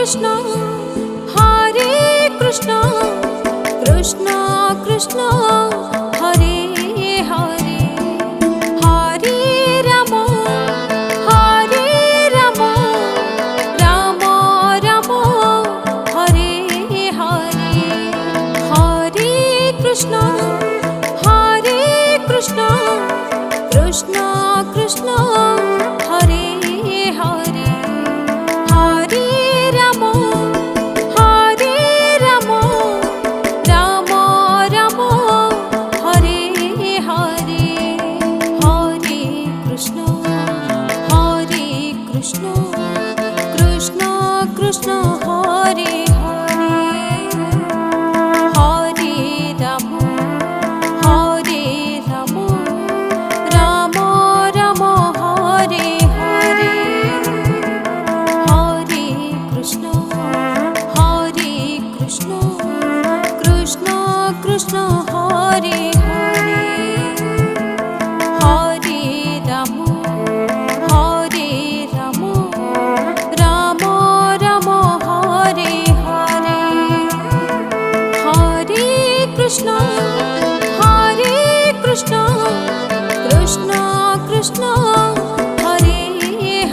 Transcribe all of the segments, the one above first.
Krishna Hare Krishna Krishna Krishna Hare Hare Hare Ram Ram Ram Hare Hare Hare Krishna Krishna Krishna Hare Hare Hare Ram Ram Ram Hare Hare Hare Krishna Krishna Krishna Hare Hare Hare Ram Ram Ram Hare Hare Hare Krishna Krishna Krishna Hare Hare Hare Ram Ram Ram Hare Hare Hare Krishna Krishna Krishna Hare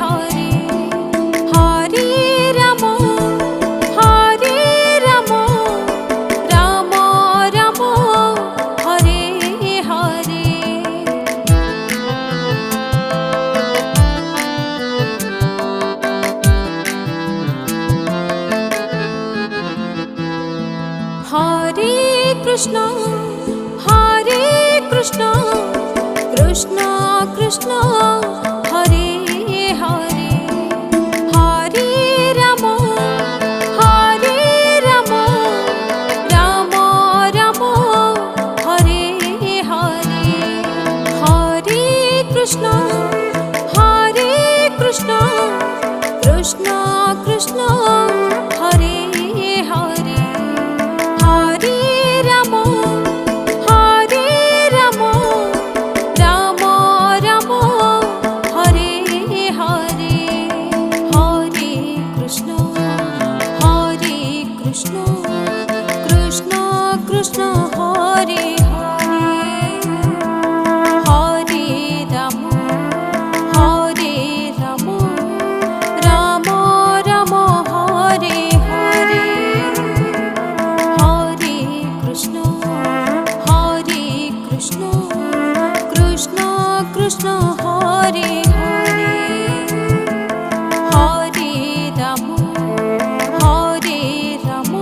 Hare Hare Ram Ram Ram Hare Hare Hare Krishna Krishna Krishna Hare Hare Hare Ram Ram Ram Hare Hare Hare Krishna Krishna Krishna Hare Hare Hare Ram Ram Ram Hare Hare Hare Krishna Krishna Krishna Hare Hare Hare Ram Ram Ram Hare Hare Hare Krishna Krishna Krishna Hare Hare Hare Ram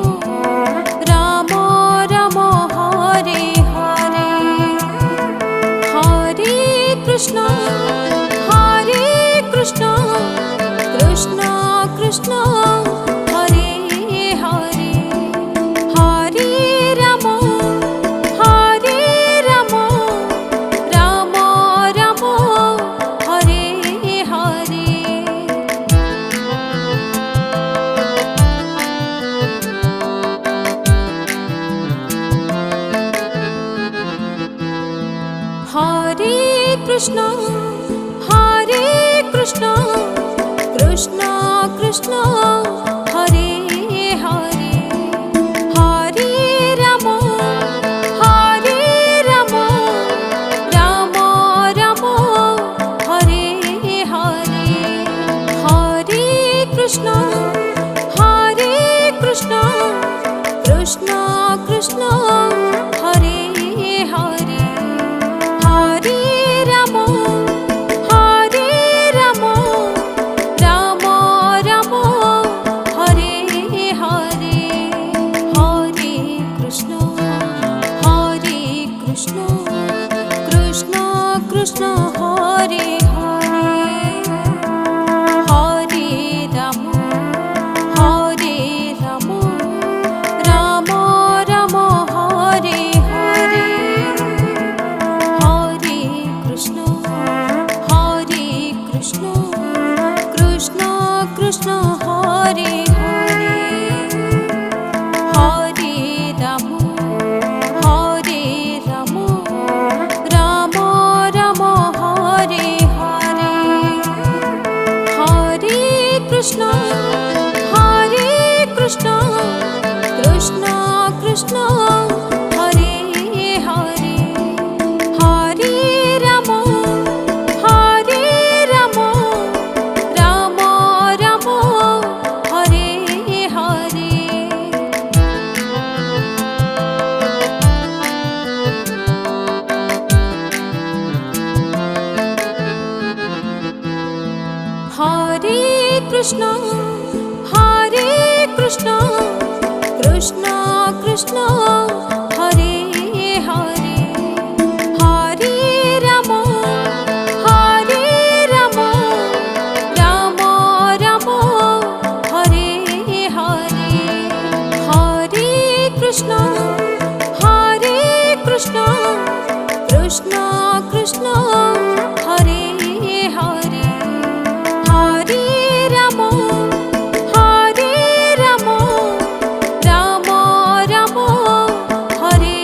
Ram Ram Hare Hare Hare Krishna Krishna Krishna Hare Hare Hare Ram Ram Ram Hare Hare Hare Krishna Krishna Krishna Hare Hare Hare Ram Ram Ram Hare Hare Hare Krishna Krishna Krishna Hare Hare Hare Ram Ram Ram Hare Hare Hare Krishna Krishna Krishna Hare Hare Hare Ram Ram Ram Hare Hare Hare Krishna Krishna Krishna Hare Hare Hare Ram Ram Ram Hare Hare Krishna Hare Krishna Krishna Krishna Hare Hare Hare Ram Ram Ram Hare Hare Hare Krishna Krishna Krishna Hare Hare Hare Ram Ram Ram Hare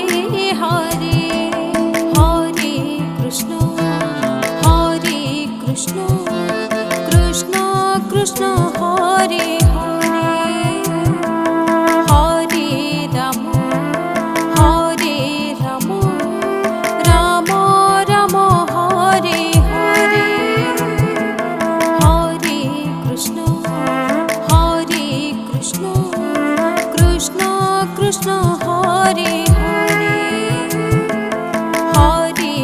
Hare Hare Krishna Krishna Krishna Hare Hare Hare Ram Ram Ram Hare Hare Hare Krishna Krishna Krishna Hare Hare Hare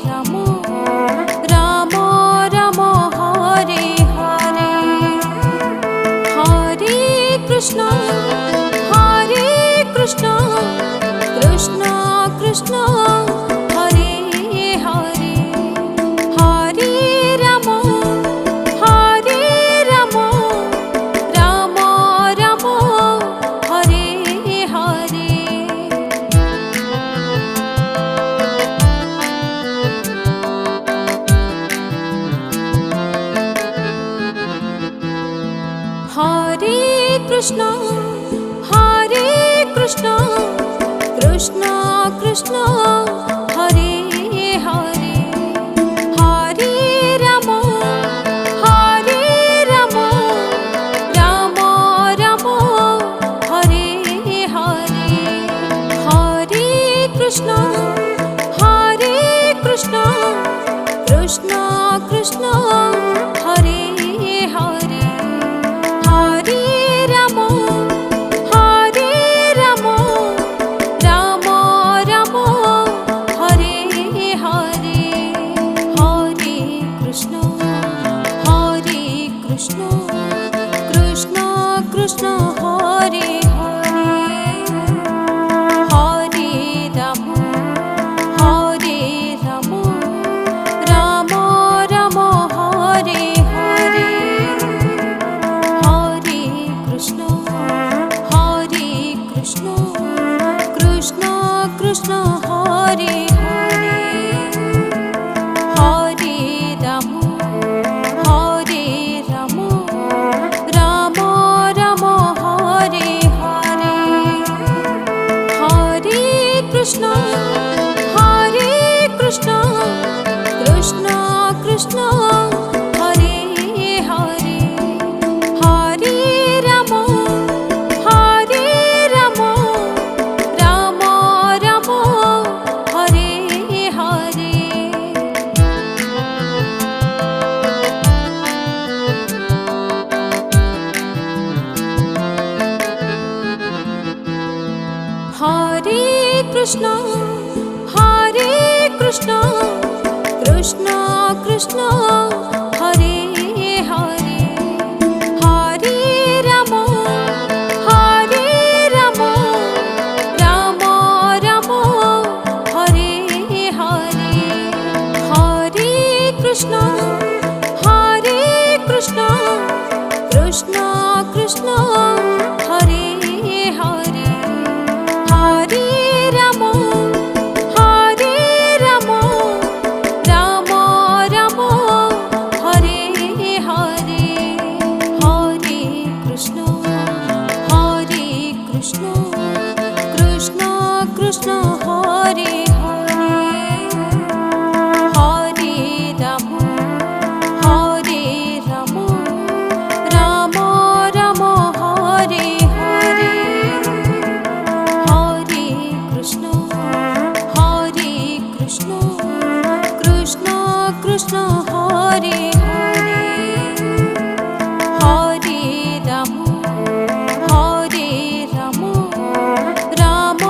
Ram Ram Ram Hare Hare Hare Krishna Krishna Krishna Hare Hare Hare Ram Ram Ram Hare Hare Hare Krishna Krishna Krishna Hare Hare Hare Ram Ram Ram Hare Hare Hare Krishna Krishna Krishna Hare Hare Hare Ram Ram Ram Hare Hare Hare Krishna Krishna Krishna Hare Hare Hare Ram Ram Ram Hare Hare Hare Krishna Krishna Krishna Hare Hare Hare Ram Ram Ram Hare Hare Hare Krishna Krishna Krishna Hare Hare Hare Ram Ram Ram Hare Hare Hare Krishna Krishna Krishna Hare Hare Hare Ram Ram Ram Hare Hare Hare Krishna Krishna Krishna Hare Hare Hare Ram Ram Ram Hare Hare Hare Krishna Krishna Krishna Hare Hare Hare Ram Ram Ram Hare Hare Hare Krishna Krishna Krishna Hare Hare Hare Ram Ram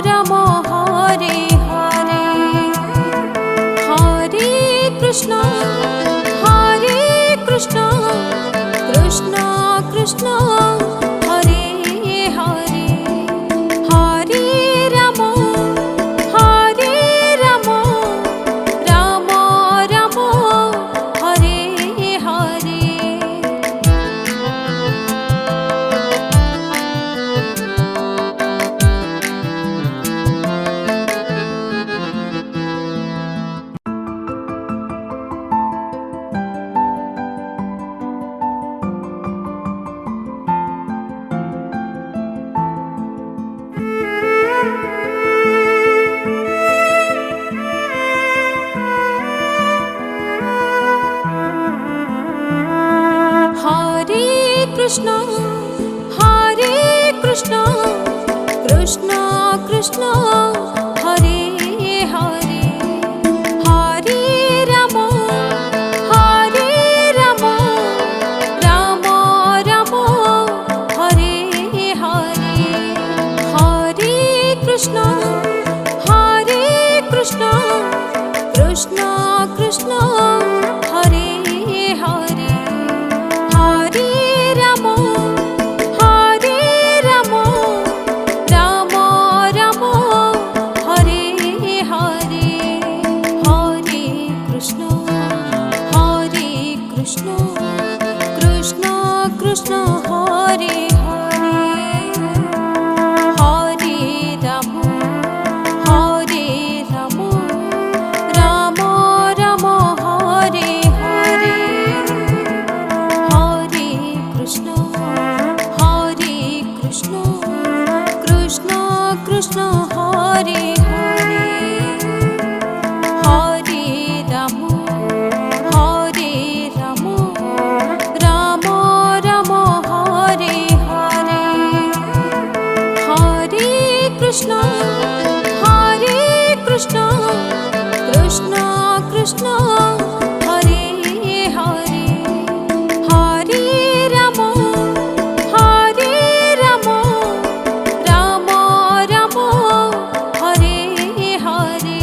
Ram Hare Hare Hare Krishna Krishna Hare Hare Hare Ram Ram Ram Hare Hare. Krishna Krishna Krishna Hare Hare Hare Ram Ram Ram Hare Hare Hare Krishna Krishna Krishna Hare Hare Hare Ram Ram Ram Hare Hare Hare Krishna Krishna Krishna Hare Hare Hare Ram Ram Ram Hare Hare Hare Krishna Krishna Krishna Hare Hare Hare Ram Ram Ram Hare Hare Hare Krishna Krishna Krishna Hare Hare Hare Ram Ram Ram Hare Hare.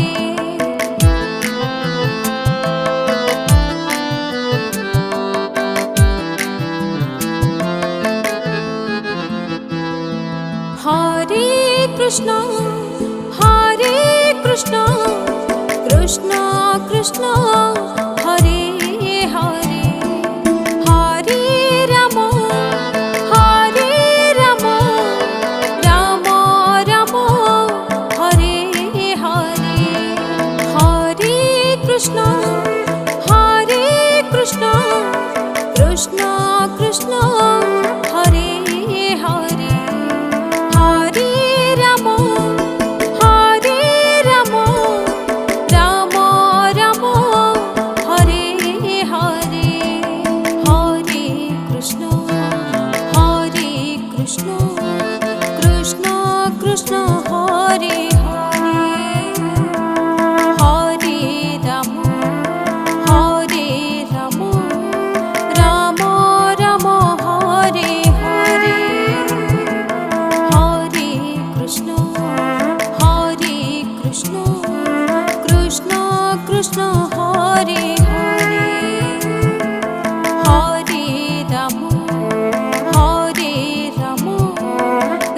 Hare Krishna Krishna Krishna Hare Hare Hare Ram Ram Ram Hare Hare Hare Krishna Krishna Krishna Hare Hare Hare Ram Ram Ram Hare Hare Hare Krishna Krishna Krishna Hare Hare Hare Ram Ram Ram Hare Hare Hare Krishna Krishna Krishna Hare Hare Hare Ram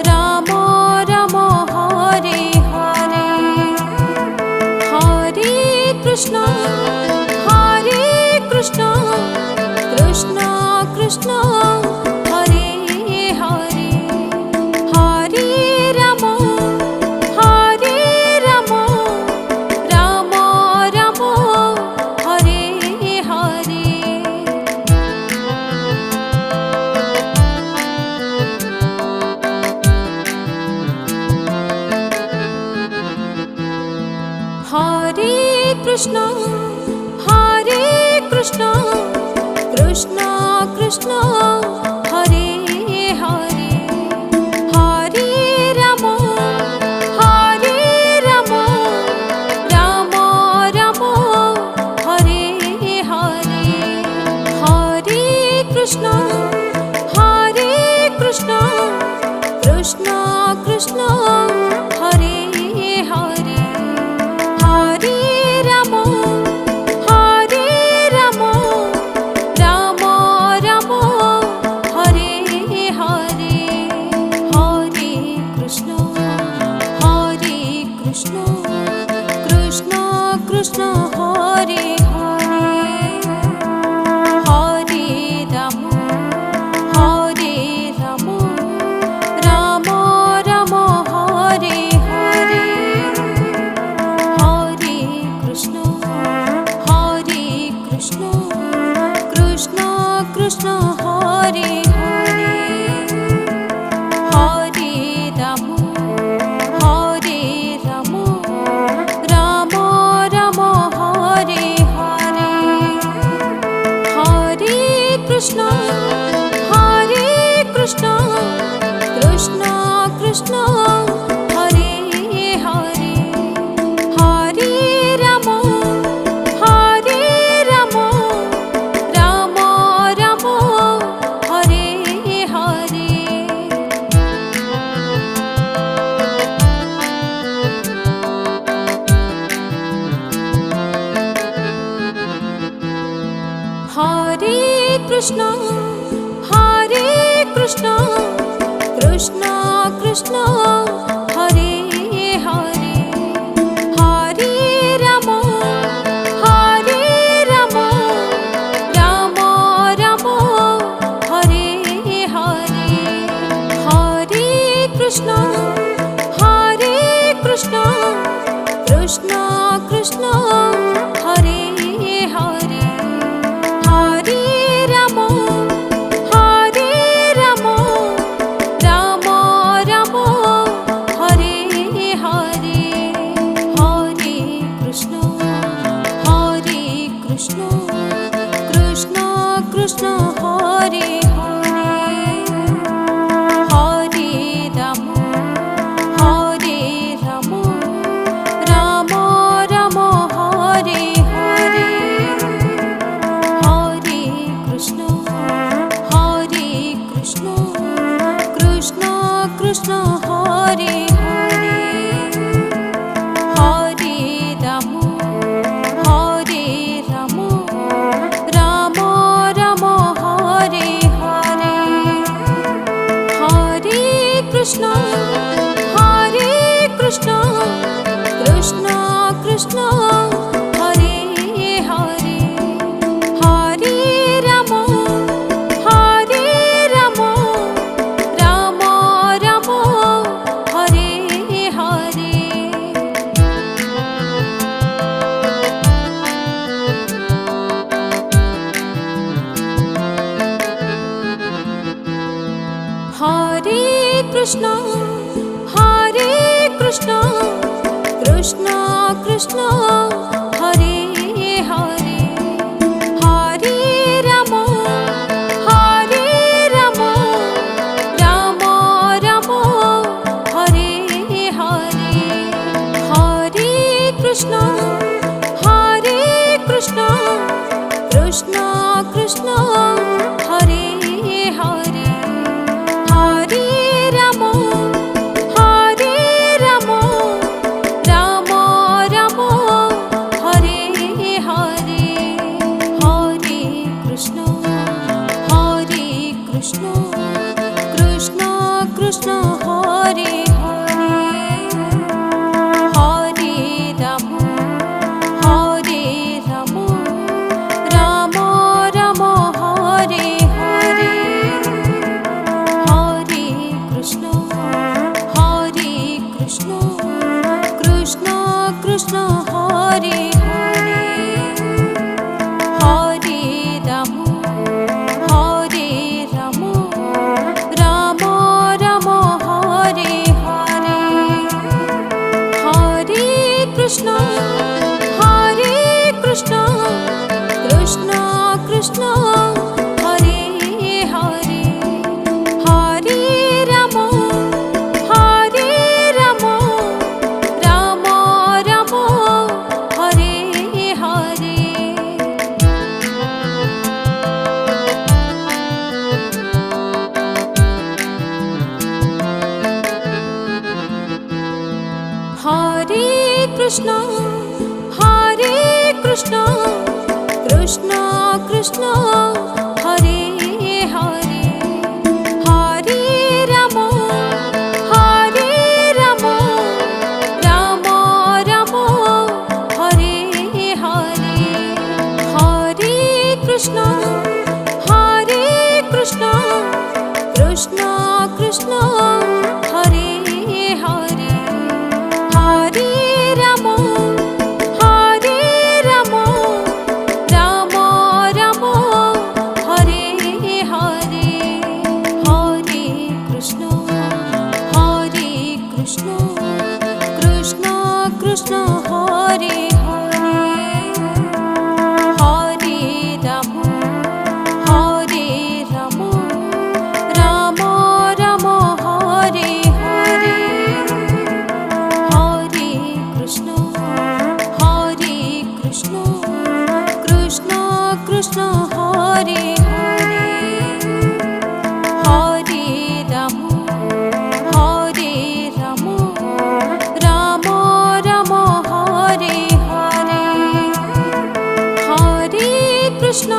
Ram Ram Hare Hare Hare Krishna Krishna Krishna Hare Hare Hare Ram Ram Ram Hare Hare. Hare Krishna Krishna Krishna Hare Hare Hare Ram Ram Ram Hare Hare Hare Krishna Krishna Krishna Hare Hare Hare Ram Ram Ram Krishna Hare Krishna Krishna Krishna Hare Hare Hare Ram Ram Ram Hare Hare Hare Krishna Krishna Krishna Krishna Hare Hare Hare Ram Ram Ram Hare Hare Hare Krishna Krishna Krishna Hare Hare Hare Ram Ram Ram Hare Hare Hare Krishna Krishna Krishna Hare Hare Hare Ram Ram Ram Hare Hare Hare Krishna Krishna Krishna Hare Hare Hare Ram Ram Ram Hare Hare Hare Krishna Krishna Krishna Hare Hare Hare Ram Ram Ram Hare Hare Hare Krishna Krishna Krishna Hare Hare Hare Ram Ram Ram Hare Hare Hare Krishna Krishna Krishna Hare Hare Hare Ram Ram Ram Hare Hare Hare Krishna Krishna Krishna Hare Hare Hare Ram Ram Ram Hare Hare Hare Krishna Krishna Krishna Hare Hare Hare Ram Ram Ram Hare Hare Hare Krishna Krishna Krishna Hare Hare Hare Ram Ram Ram Hare Hare Hare Krishna Krishna Krishna Hare Hare Hare Ram Ram Ram Hare Hare Hare Krishna Krishna Krishna Hare Hare Hare Ram Ram Ram Hare Hare Hare Krishna Krishna Krishna Hare Hare Hare Ram Ram Ram Hare Hare Hare Krishna